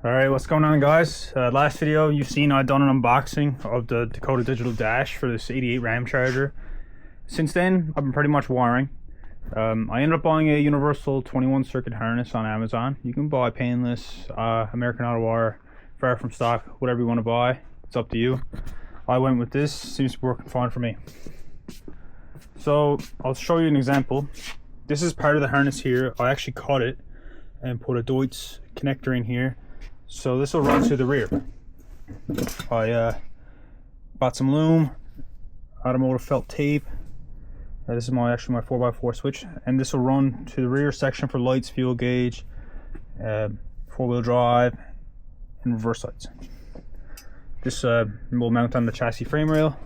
Alright, what's going on, guys? Last video you've seen, I've done an unboxing of the Dakota digital dash for this 88 Ramcharger. Since then, I've been pretty much wiring. I ended up buying a universal 21 circuit harness on Amazon. You can buy painless, American Auto Wire, far from stock, whatever you want to buy. It's up to you. I went with this, seems to be working fine for me. So, I'll show you an example. This is part of the harness here. I actually cut it and put a Deutz connector in here. So this will run to the rear. I bought some loom, automotive felt tape. This is my 4x4 switch, and this will run to the rear section for lights, fuel gauge, four-wheel drive, and reverse lights. This will mount on the chassis frame rail.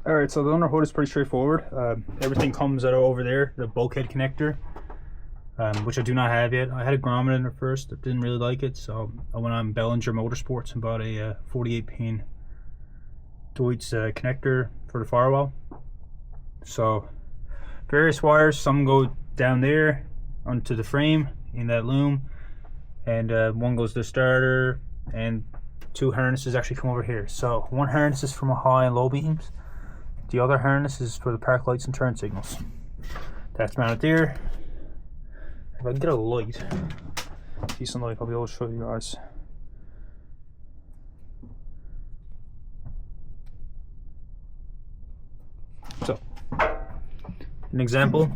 Alright, so the under hood is pretty straightforward. Everything comes out over there, the bulkhead connector. Which I do not have yet. I had a grommet in it first, I didn't really like it, so I went on Bellinger Motorsports and bought a 48 pin Deutz connector for the firewall. So various wires, some go down there onto the frame in that loom, and one goes to the starter, and two harnesses actually come over here. So one harness is for my high and low beams, the other harness is for the park lights and turn signals. That's mounted there. If I can get a light, decent light, I'll be able to show you guys. So, an example.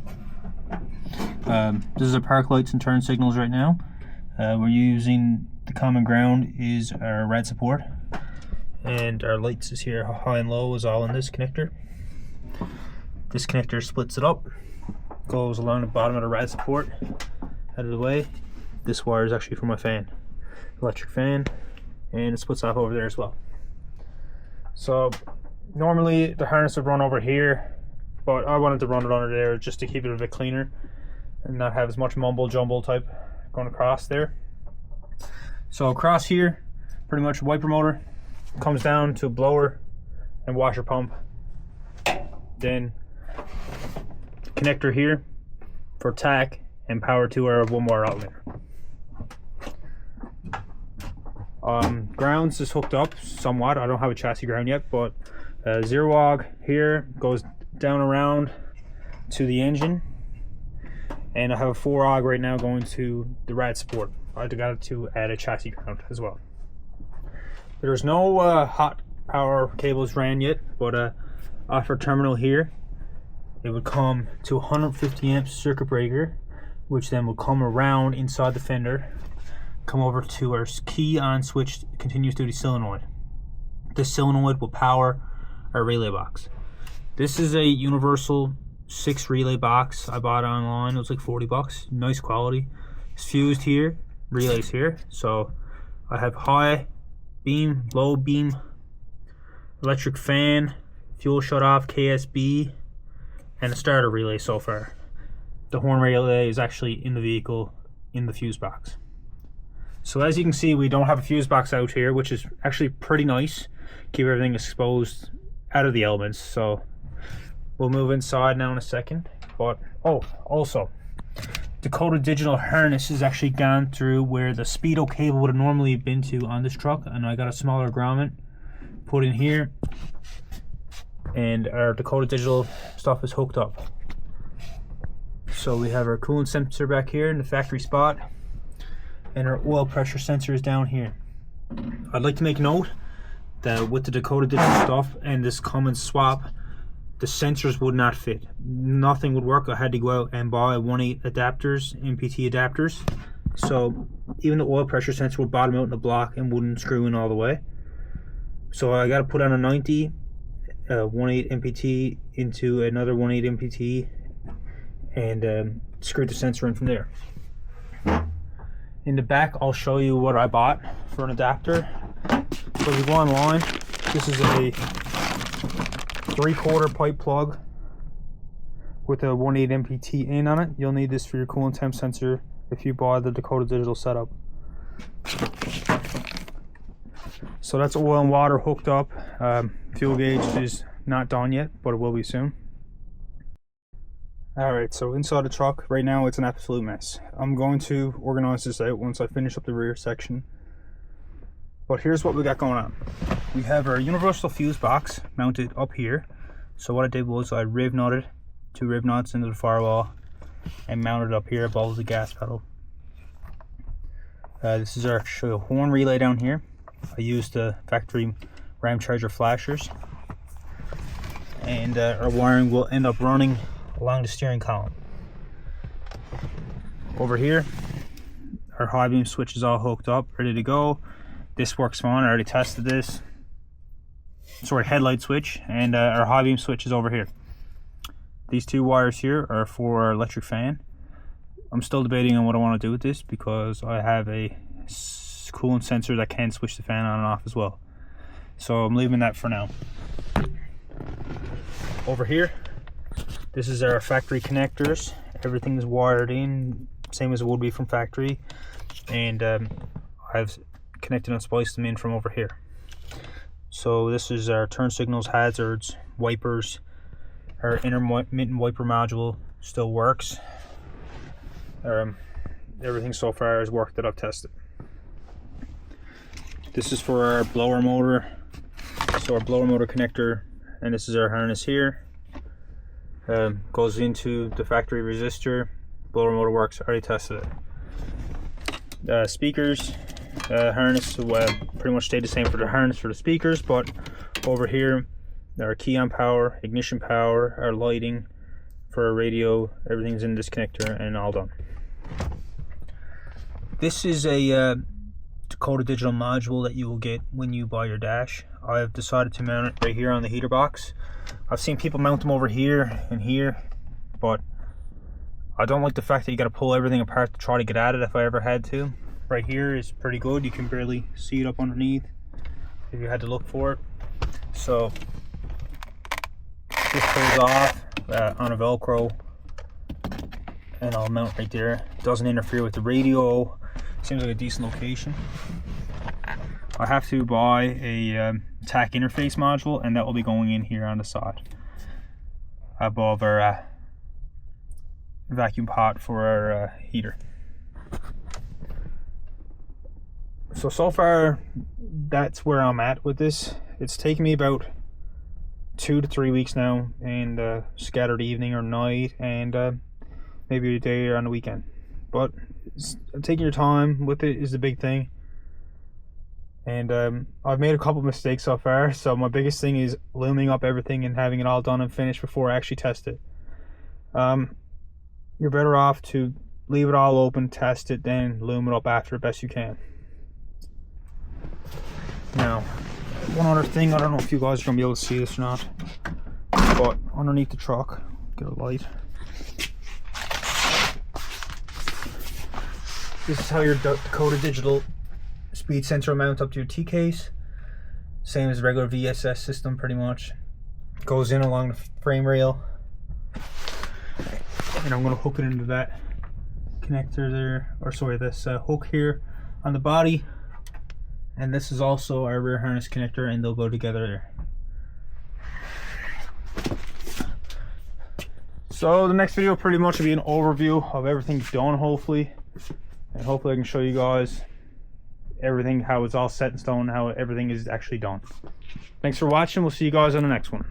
This is our park lights and turn signals right now. We're using the common ground is our rad support, and our lights is here. High and low is all in this connector. This connector splits it up, goes along the bottom of the rad support. Out of the way. This wire is actually for my fan, electric fan, and it splits off over there as well. So normally the harness would run over here, but I wanted to run it under there just to keep it a bit cleaner and not have as much mumble jumble type going across there. So across here, pretty much wiper motor comes down to a blower and washer pump, then connector here for tack and power to our one wire outlet. Grounds is hooked up somewhat. I don't have a chassis ground yet, but zero wog here goes down around to the engine, and I have a 4 og right now going to the rad support. I got to add a chassis ground as well. There's no hot power cables ran yet, but off our terminal here, it would come to 150 amp circuit breaker, which then will come around inside the fender, come over to our key on switch continuous duty solenoid. This solenoid will power our relay box. This is a universal 6 relay box I bought online. It was like 40 bucks, nice quality. It's fused here, relays here. So I have high beam, low beam, electric fan, fuel shut off, KSB, and a starter relay so far. The horn relay is actually in the vehicle in the fuse box. So as you can see, we don't have a fuse box out here, which is actually pretty nice. Keep everything exposed out of the elements. So we'll move inside now in a second. But also Dakota digital harness has actually gone through where the speedo cable would have normally been to on this truck, and I got a smaller grommet put in here, and our Dakota digital stuff is hooked up. So we have our coolant sensor back here in the factory spot, and our oil pressure sensor is down here. I'd like to make note that with the Dakota digital stuff and this Cummins swap, the sensors would not fit. Nothing would work. I had to go out and buy 1.8 adapters, MPT adapters. So even the oil pressure sensor would bottom out in the block and wouldn't screw in all the way. So I got to put on a 90 1.8 MPT into another 1.8 MPT and screw the sensor in from there. In the back, I'll show you what I bought for an adapter. So if you go online, this is a 3/4 pipe plug with a 1.8 MPT in on it. You'll need this for your coolant temp sensor if you buy the Dakota digital setup. So that's oil and water hooked up. Fuel gauge is not done yet, but it will be soon. Alright, so inside the truck, right now it's an absolute mess. I'm going to organize this out once I finish up the rear section. But here's what we got going on. We have our universal fuse box mounted up here. So what I did was I rib knotted 2 rib knots into the firewall and mounted it up here above the gas pedal. This is our horn relay down here. I used the factory Ramcharger flashers. And our wiring will end up running along the steering column. Over here, our high beam switch is all hooked up, ready to go. This works fine, I already tested this. Sorry, headlight switch, and our high beam switch is over here. These 2 wires here are for our electric fan. I'm still debating on what I want to do with this because I have a coolant sensor that can switch the fan on and off as well. So I'm leaving that for now. Over here, this is our factory connectors. Everything is wired in, same as it would be from factory. And I've connected and spliced them in from over here. So this is our turn signals, hazards, wipers. Our intermittent wiper module still works. Everything so far has worked that I've tested. This is for our blower motor. So our blower motor connector, and this is our harness here. Goes into the factory resistor. Blower motor works, I already tested it. Speakers, harness will pretty much stay the same for the harness for the speakers, but over here our key on power, ignition power, our lighting for our radio, everything's in this connector and all done. This is a Dakota digital module that you will get when you buy your dash. I've decided to mount it right here on the heater box. I've seen people mount them over here and here, but I don't like the fact that you got to pull everything apart to try to get at it if I ever had to. Right here is pretty good. You can barely see it up underneath if you had to look for it. So this pulls off on a Velcro and I'll mount right there. It doesn't interfere with the radio. Seems like a decent location. I have to buy a TAC interface module, and that will be going in here on the side above our vacuum pot for our heater. So far that's where I'm at with this. It's taken me about 2 to 3 weeks now, and scattered evening or night, and maybe a day or on the weekend. But taking your time with it is the big thing. And I've made a couple mistakes so far, so my biggest thing is looming up everything and having it all done and finished before I actually test it. You're better off to leave it all open, test it, then loom it up after the best you can. Now, one other thing, I don't know if you guys are going to be able to see this or not, but underneath the truck, get a light. This is how your Dakota digital speed sensor will mount up to your T-case. Same as regular VSS system pretty much. Goes in along the frame rail. And I'm going to hook it into that connector there, or sorry, this hook here on the body. And this is also our rear harness connector, and they'll go together there. So the next video pretty much will be an overview of everything done, hopefully. And hopefully I can show you guys everything, how it's all set in stone, how everything is actually done. Thanks for watching. We'll see you guys on the next one.